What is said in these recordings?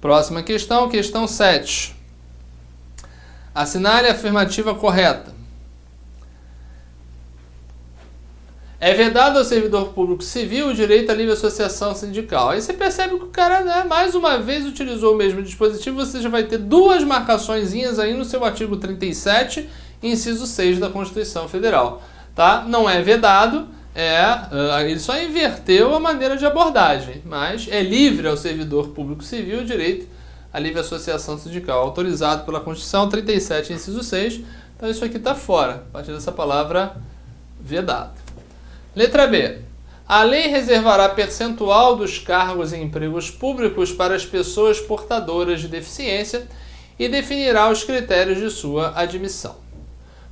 Próxima questão, questão 7. Assinale a afirmativa correta. É vedado ao servidor público civil o direito à livre associação sindical. Aí você percebe que o cara, né, mais uma vez utilizou o mesmo dispositivo, você já vai ter duas marcaçõezinhas aí no seu artigo 37, inciso 6 da Constituição Federal. Tá? Não é vedado, ele só inverteu a maneira de abordagem, mas é livre ao servidor público civil o direito à livre associação sindical, autorizado pela Constituição 37, inciso 6. Então isso aqui está fora, a partir dessa palavra vedado. Letra B. A lei reservará percentual dos cargos em empregos públicos para as pessoas portadoras de deficiência e definirá os critérios de sua admissão.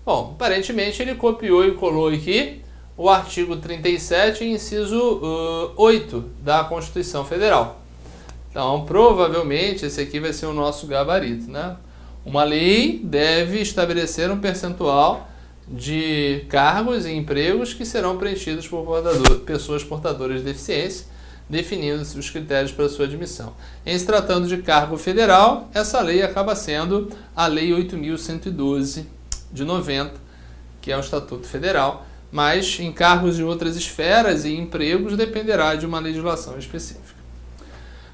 Bom, aparentemente ele copiou e colou aqui o artigo 37, inciso 8 da Constituição Federal. Então, provavelmente, esse aqui vai ser o nosso gabarito, né? Uma lei deve estabelecer um percentual de cargos e empregos que serão preenchidos por pessoas portadoras de deficiência, definindo os critérios para sua admissão. Em se tratando de cargo federal, essa lei acaba sendo a Lei 8.112 de 90, que é o Estatuto Federal, mas em cargos de outras esferas e empregos dependerá de uma legislação específica.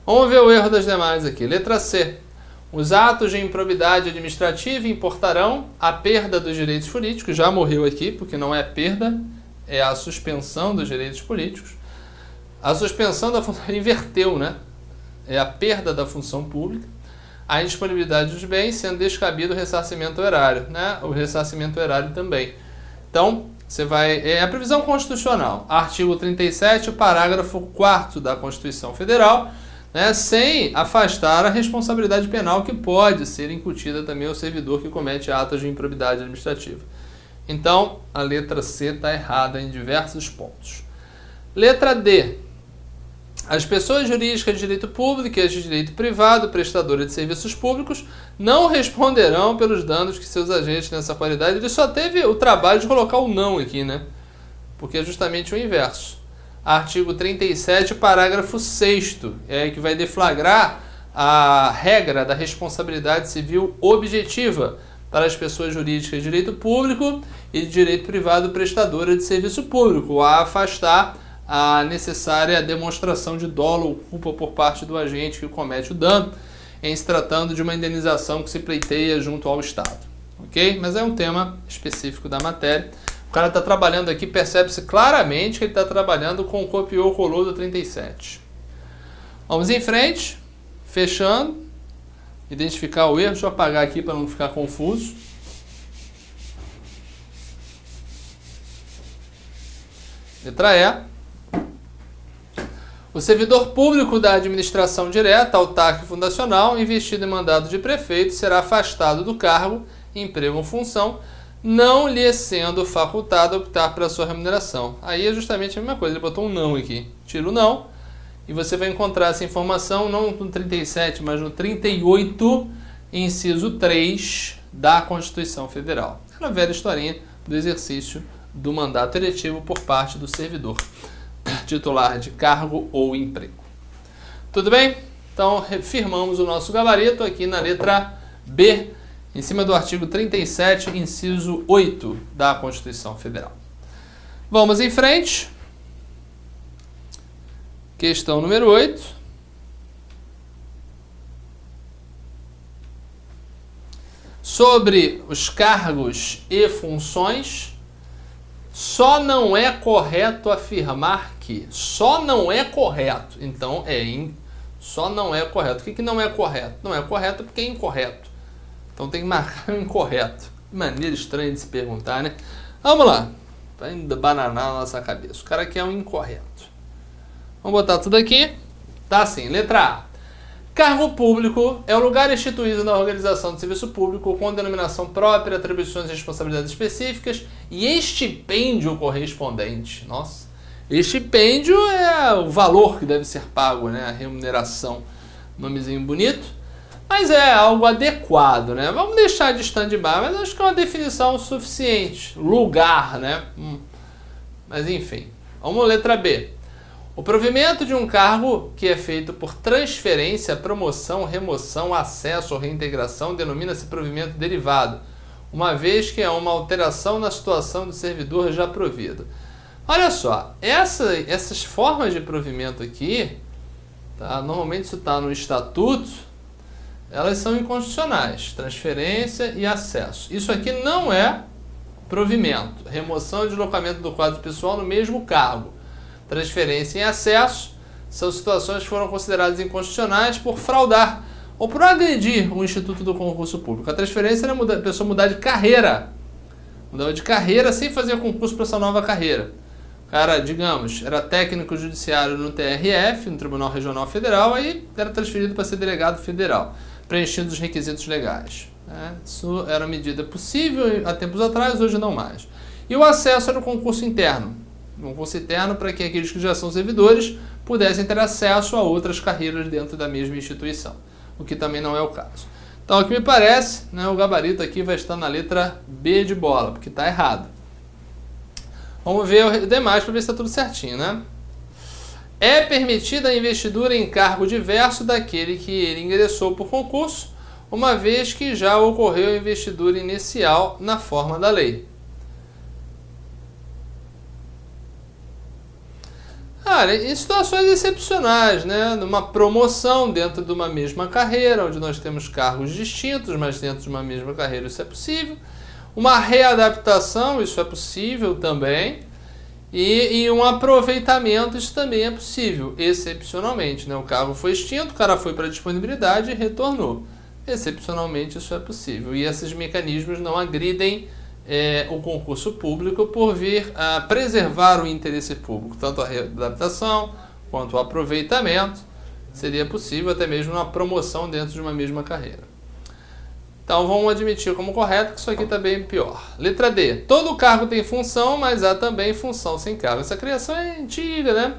Vamos ver o erro das demais aqui. Letra C. Os atos de improbidade administrativa importarão a perda dos direitos políticos. Já morreu aqui, porque não é perda, é a suspensão dos direitos políticos. A suspensão da função inverteu, né? É a perda da função pública. A indisponibilidade dos bens, sendo descabido o ressarcimento erário, né? O ressarcimento erário também. Então, você vai... É a previsão constitucional. Artigo 37, o parágrafo 4º da Constituição Federal, né, sem afastar a responsabilidade penal que pode ser incutida também ao servidor que comete atos de improbidade administrativa. Então, a letra C está errada em diversos pontos. Letra D. As pessoas jurídicas de direito público e as de direito privado, prestadoras de serviços públicos, não responderão pelos danos que seus agentes nessa qualidade... Ele só teve o trabalho de colocar o não aqui, né? Porque é justamente o inverso. Artigo 37, parágrafo 6º, que vai deflagrar a regra da responsabilidade civil objetiva para as pessoas jurídicas de direito público e de direito privado prestadora de serviço público, a afastar a necessária demonstração de dolo ou culpa por parte do agente que comete o dano, em se tratando de uma indenização que se pleiteia junto ao Estado. Ok? Mas é um tema específico da matéria. O cara está trabalhando aqui, percebe-se claramente que ele está trabalhando com o copiou-colou do 37. Vamos em frente, fechando, identificar o erro. Deixa eu apagar aqui para não ficar confuso. Letra E. O servidor público da administração direta, autárquica e fundacional, investido em mandado de prefeito, será afastado do cargo, emprego ou função, não lhe sendo facultado optar pela sua remuneração. Aí é justamente a mesma coisa, ele botou um não aqui. Tira o não, e você vai encontrar essa informação não no 37, mas no 38, inciso 3 da Constituição Federal. Aquela velha historinha do exercício do mandato eletivo por parte do servidor titular de cargo ou emprego. Tudo bem? Então, firmamos o nosso gabarito aqui na letra B, em cima do artigo 37, inciso 8 da Constituição Federal. Vamos em frente. Questão número 8. Sobre os cargos e funções, só não é correto afirmar que. Só não é correto. Então, só não é correto. O que não é correto? Não é correto porque é incorreto. Então tem que marcar o incorreto. Que maneira estranha de se perguntar, né? Vamos lá. Vai bananar na nossa cabeça. O cara quer um incorreto. Vamos botar tudo aqui. Tá assim. Letra A. Cargo público é o lugar instituído na organização de serviço público com denominação própria, atribuições e responsabilidades específicas e estipêndio correspondente. Nossa. Estipêndio é o valor que deve ser pago, né? A remuneração. Nomezinho bonito. Mas é algo adequado, né? Vamos deixar de stand-by, mas acho que é uma definição suficiente. Lugar, né? Mas enfim. Vamos letra B. O provimento de um cargo que é feito por transferência, promoção, remoção, acesso ou reintegração denomina-se provimento derivado, uma vez que é uma alteração na situação do servidor já provido. Olha só, essas formas de provimento aqui, tá? Normalmente isso está no estatuto, elas são inconstitucionais, transferência e acesso. Isso aqui não é provimento, remoção e deslocamento do quadro pessoal no mesmo cargo. Transferência e acesso são situações que foram consideradas inconstitucionais por fraudar ou por agredir o Instituto do Concurso Público. A transferência era a pessoa mudar de carreira. Mudava de carreira sem fazer concurso para essa nova carreira. O cara, digamos, era técnico judiciário no TRF, no Tribunal Regional Federal, aí era transferido para ser delegado federal, preenchendo os requisitos legais. Isso era medida possível há tempos atrás, hoje não mais. E o acesso era o concurso interno. Concurso interno para que aqueles que já são servidores pudessem ter acesso a outras carreiras dentro da mesma instituição, o que também não é o caso. Então, o que me parece, né, o gabarito aqui vai estar na letra B de bola, porque está errado. Vamos ver o demais para ver se está tudo certinho, né? É permitida a investidura em cargo diverso daquele que ele ingressou por concurso, uma vez que já ocorreu a investidura inicial na forma da lei. Cara, em situações excepcionais, né? Numa promoção dentro de uma mesma carreira, onde nós temos cargos distintos, mas dentro de uma mesma carreira isso é possível. Uma readaptação, isso é possível também. E um aproveitamento, isso também é possível, excepcionalmente, né? O cargo foi extinto, o cara foi para disponibilidade e retornou. Excepcionalmente isso é possível. E esses mecanismos não agridem o concurso público por vir a preservar o interesse público, tanto a readaptação quanto o aproveitamento, seria possível até mesmo uma promoção dentro de uma mesma carreira. Então vamos admitir como correto que isso aqui está bem pior. Letra D. Todo cargo tem função, mas há também função sem cargo. Essa criação é antiga, né?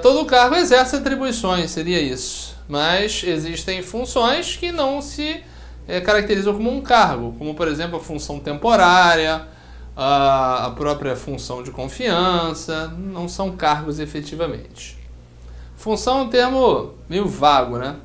Todo cargo exerce atribuições, seria isso. Mas existem funções que não se caracterizam como um cargo, como por exemplo a função temporária, a própria função de confiança, não são cargos efetivamente. Função é um termo meio vago, né?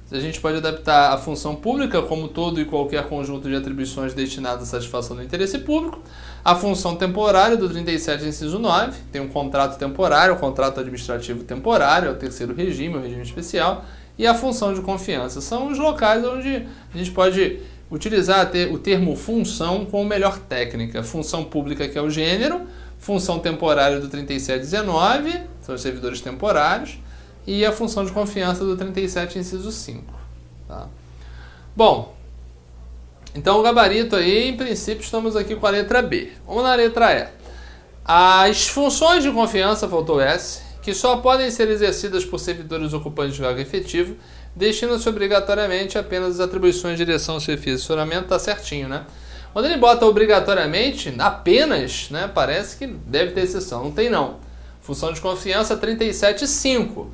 A gente pode adaptar a função pública como todo e qualquer conjunto de atribuições destinadas à satisfação do interesse público. A função temporária do 37, inciso 9, tem um contrato temporário, o contrato administrativo temporário, é o terceiro regime, o regime especial. E a função de confiança são os locais onde a gente pode utilizar o termo função com melhor técnica. Função pública, que é o gênero, função temporária do 3719, são os servidores temporários, e a função de confiança do 37, inciso 5. Tá? Bom, então o gabarito aí, em princípio, estamos aqui com a letra B. Vamos na letra E. As funções de confiança, faltou S, que só podem ser exercidas por servidores ocupantes de cargo efetivo, destinam-se obrigatoriamente apenas as atribuições de direção, chefia e assessoramento, tá certinho, né? Quando ele bota obrigatoriamente, apenas, né, parece que deve ter exceção, não tem não. Função de confiança 37.5,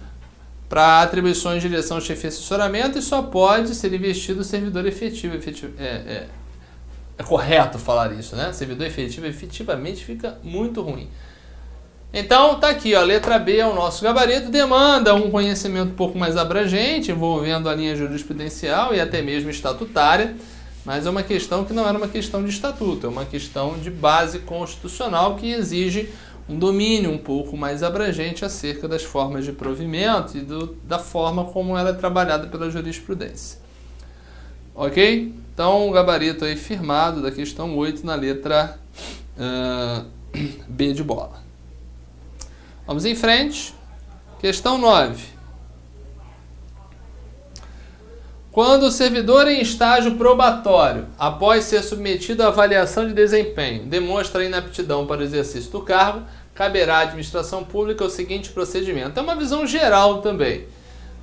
para atribuições de direção, chefia e assessoramento, e só pode ser investido servidor efetivo. É correto falar isso, né? Servidor efetivo efetivamente fica muito ruim. Então, tá aqui, ó, letra B é o nosso gabarito, demanda um conhecimento um pouco mais abrangente, envolvendo a linha jurisprudencial e até mesmo estatutária, mas é uma questão que não era uma questão de estatuto, é uma questão de base constitucional que exige um domínio um pouco mais abrangente acerca das formas de provimento e da forma como ela é trabalhada pela jurisprudência. Ok? Então, o gabarito aí firmado da questão 8 na letra B de bola. Vamos em frente. Questão 9. Quando o servidor em estágio probatório, após ser submetido à avaliação de desempenho, demonstra inaptidão para o exercício do cargo, caberá à administração pública o seguinte procedimento. É uma visão geral também.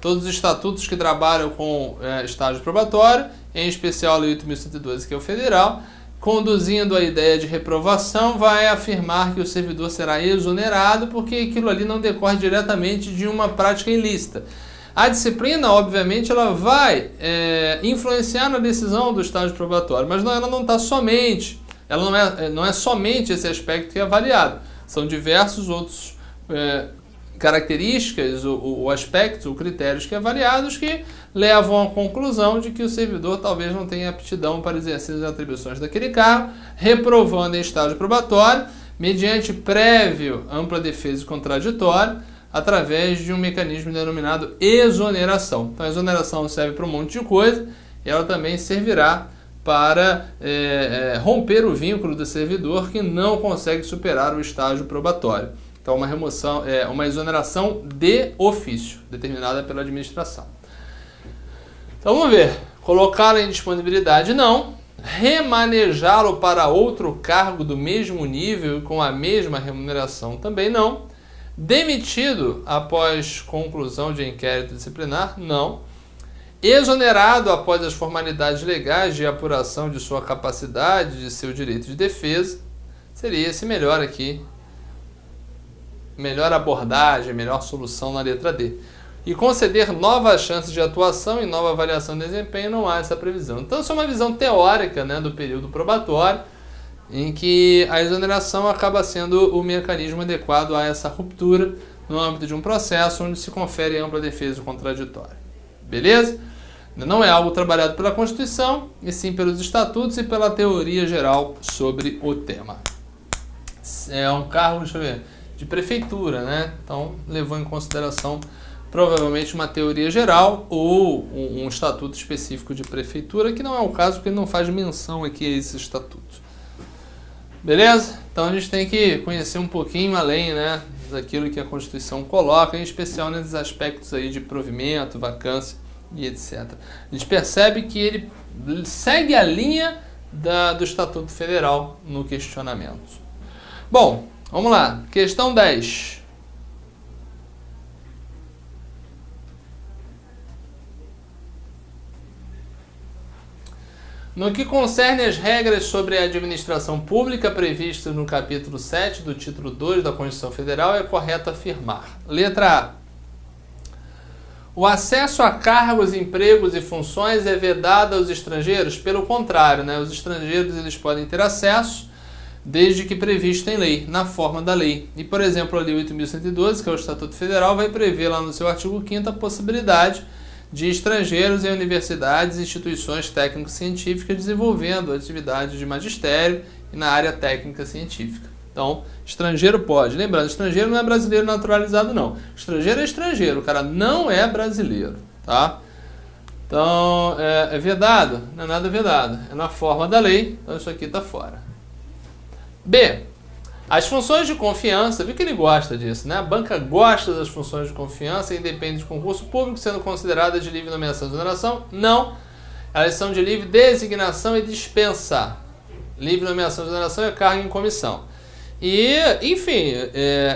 Todos os estatutos que trabalham com estágio probatório, em especial a Lei 8.112, que é o federal, conduzindo a ideia de reprovação, vai afirmar que o servidor será exonerado porque aquilo ali não decorre diretamente de uma prática ilícita. A disciplina, obviamente, ela vai influenciar na decisão do estágio probatório, mas ela não está somente, ela não é somente esse aspecto que é avaliado. São diversos outros características ou aspectos ou critérios que avaliados que levam à conclusão de que o servidor talvez não tenha aptidão para exercer as atribuições daquele cargo, reprovando em estágio probatório, mediante prévio ampla defesa e contraditório, através de um mecanismo denominado exoneração. Então a exoneração serve para um monte de coisa e ela também servirá para romper o vínculo do servidor que não consegue superar o estágio probatório. Então, uma remoção, uma exoneração de ofício, determinada pela administração. Então, vamos ver. Colocá-lo em disponibilidade, não. Remanejá-lo para outro cargo do mesmo nível e com a mesma remuneração, também não. Demitido após conclusão de inquérito disciplinar, não. Exonerado após as formalidades legais de apuração de sua capacidade, de seu direito de defesa, seria esse melhor aqui. Melhor abordagem, melhor solução na letra D. E conceder novas chances de atuação e nova avaliação de desempenho, não há essa previsão. Então, isso é uma visão teórica, né, do período probatório, em que a exoneração acaba sendo o mecanismo adequado a essa ruptura no âmbito de um processo onde se confere ampla defesa contraditória. Beleza? Não é algo trabalhado pela Constituição, e sim pelos estatutos e pela teoria geral sobre o tema. É um cargo, deixa eu ver, de prefeitura, né? Então, levou em consideração provavelmente uma teoria geral ou um estatuto específico de prefeitura, que não é o caso porque ele não faz menção aqui a esse estatuto. Beleza? Então a gente tem que conhecer um pouquinho além, né, daquilo que a Constituição coloca, em especial nesses aspectos aí de provimento, vacância e etc. A gente percebe que ele segue a linha do Estatuto Federal no questionamento. Bom, vamos lá. Questão 10. No que concerne as regras sobre a administração pública previstas no capítulo 7 do título 2 da Constituição Federal, é correto afirmar. Letra A. O acesso a cargos, empregos e funções é vedado aos estrangeiros? Pelo contrário, né? Os estrangeiros eles podem ter acesso desde que previsto em lei, na forma da lei. E, por exemplo, a Lei 8.112, que é o Estatuto Federal, vai prever lá no seu artigo 5º a possibilidade de estrangeiros em universidades e instituições técnico-científicas desenvolvendo atividades de magistério e na área técnica científica. Então, estrangeiro pode. Lembrando, estrangeiro não é brasileiro naturalizado, não. Estrangeiro é estrangeiro, o cara não é brasileiro, tá? Então, é vedado? Não é nada vedado. É na forma da lei, então isso aqui está fora. B. As funções de confiança, viu que ele gosta disso, né? A banca gosta das funções de confiança e independe de concurso público, sendo consideradas de livre nomeação e exoneração? Não. Elas são de livre designação e dispensa. Livre nomeação e exoneração é cargo em comissão. E, enfim,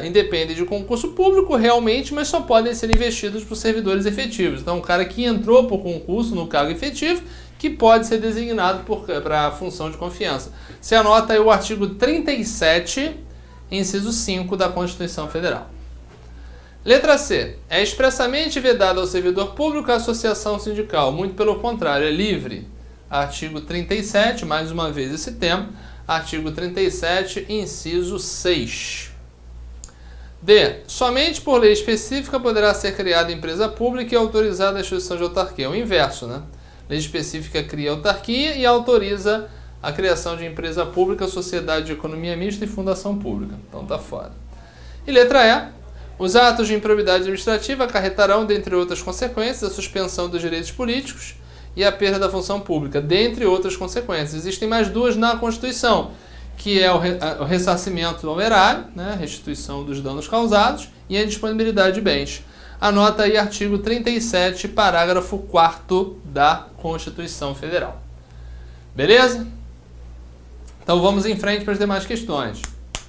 independe de concurso público realmente, mas só podem ser investidos por servidores efetivos. Então, o cara que entrou por concurso no cargo efetivo, que pode ser designado para a função de confiança. Você anota aí o artigo 37, inciso 5 da Constituição Federal. Letra C. É expressamente vedado ao servidor público a associação sindical. Muito pelo contrário, é livre. Artigo 37, mais uma vez esse tema. Artigo 37, inciso 6. D. Somente por lei específica poderá ser criada empresa pública e autorizada a instituição de autarquia. É o inverso, né? Lei específica cria autarquia e autoriza a criação de empresa pública, sociedade de economia mista e fundação pública. Então tá fora. E letra E. Os atos de improbidade administrativa acarretarão, dentre outras consequências, a suspensão dos direitos políticos e a perda da função pública, dentre outras consequências. Existem mais duas na Constituição, que é o ressarcimento ao erário, né, restituição dos danos causados, e a disponibilidade de bens. Anota aí artigo 37, parágrafo 4º da Constituição Federal. Beleza? Então vamos em frente para as demais questões.